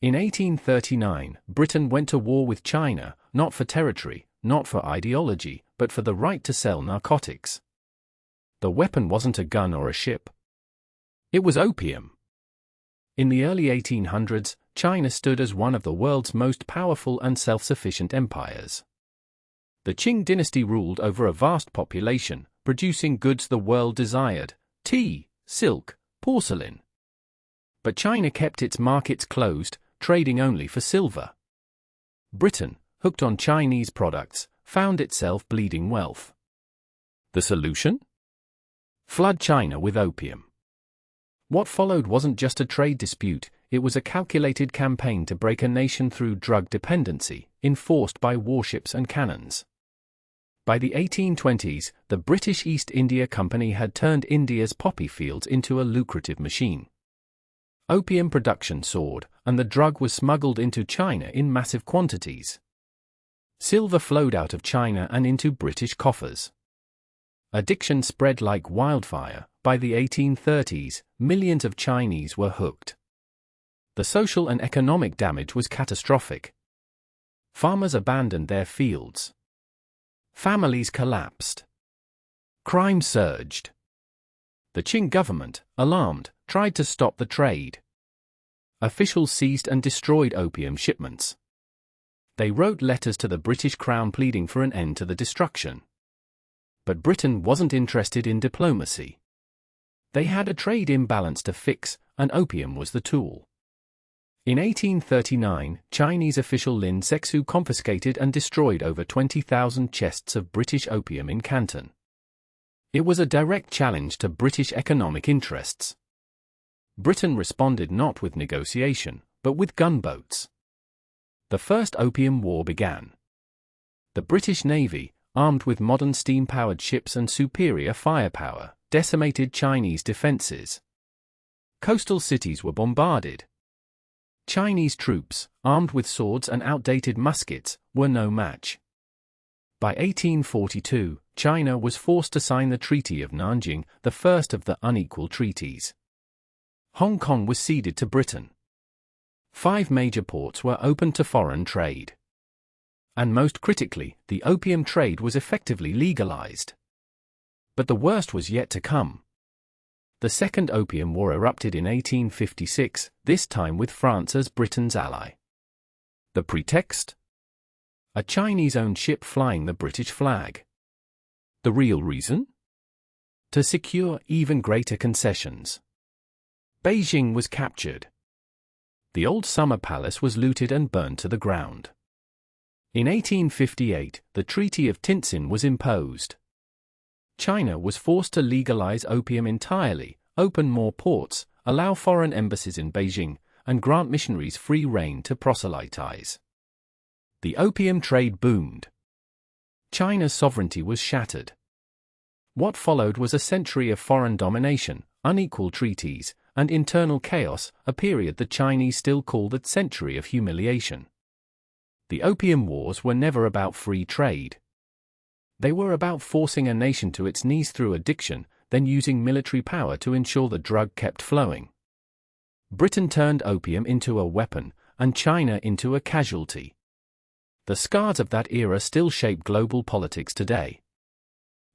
In 1839, Britain went to war with China, not for territory, not for ideology, but for the right to sell narcotics. The weapon wasn't a gun or a ship. It was opium. In the early 1800s, China stood as one of the world's most powerful and self-sufficient empires. The Qing dynasty ruled over a vast population, producing goods the world desired: tea, silk, porcelain. But China kept its markets closed, trading only for silver. Britain, hooked on Chinese products, found itself bleeding wealth. The solution? Flood China with opium. What followed wasn't just a trade dispute, it was a calculated campaign to break a nation through drug dependency, enforced by warships and cannons. By the 1820s, the British East India Company had turned India's poppy fields into a lucrative machine. Opium production soared, and the drug was smuggled into China in massive quantities. Silver flowed out of China and into British coffers. Addiction spread like wildfire. By the 1830s, millions of Chinese were hooked. The social and economic damage was catastrophic. Farmers abandoned their fields. Families collapsed. Crime surged. The Qing government, alarmed, tried to stop the trade. Officials seized and destroyed opium shipments. They wrote letters to the British Crown pleading for an end to the destruction. But Britain wasn't interested in diplomacy. They had a trade imbalance to fix, and opium was the tool. In 1839, Chinese official Lin Sexu confiscated and destroyed over 20,000 chests of British opium in Canton. It was a direct challenge to British economic interests. Britain responded not with negotiation, but with gunboats. The First Opium War began. The British Navy, armed with modern steam-powered ships and superior firepower, decimated Chinese defenses. Coastal cities were bombarded. Chinese troops, armed with swords and outdated muskets, were no match. By 1842, China was forced to sign the Treaty of Nanjing, the first of the unequal treaties. Hong Kong was ceded to Britain. 5 major ports were opened to foreign trade. And most critically, the opium trade was effectively legalized. But the worst was yet to come. The Second Opium War erupted in 1856, this time with France as Britain's ally. The pretext? A Chinese-owned ship flying the British flag. The real reason? To secure even greater concessions. Beijing was captured. The old summer palace was looted and burned to the ground. In 1858, the Treaty of Tientsin was imposed. China was forced to legalize opium entirely, open more ports, allow foreign embassies in Beijing, and grant missionaries free rein to proselytize. The opium trade boomed. China's sovereignty was shattered. What followed was a century of foreign domination, unequal treaties, and internal chaos, a period the Chinese still call the century of humiliation. The Opium Wars were never about free trade. They were about forcing a nation to its knees through addiction, then using military power to ensure the drug kept flowing. Britain turned opium into a weapon, and China into a casualty. The scars of that era still shape global politics today.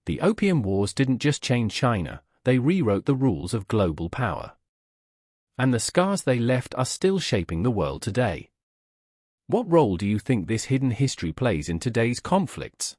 The Opium Wars didn't just change China, they rewrote the rules of global power. And the scars they left are still shaping the world today. What role do you think this hidden history plays in today's conflicts?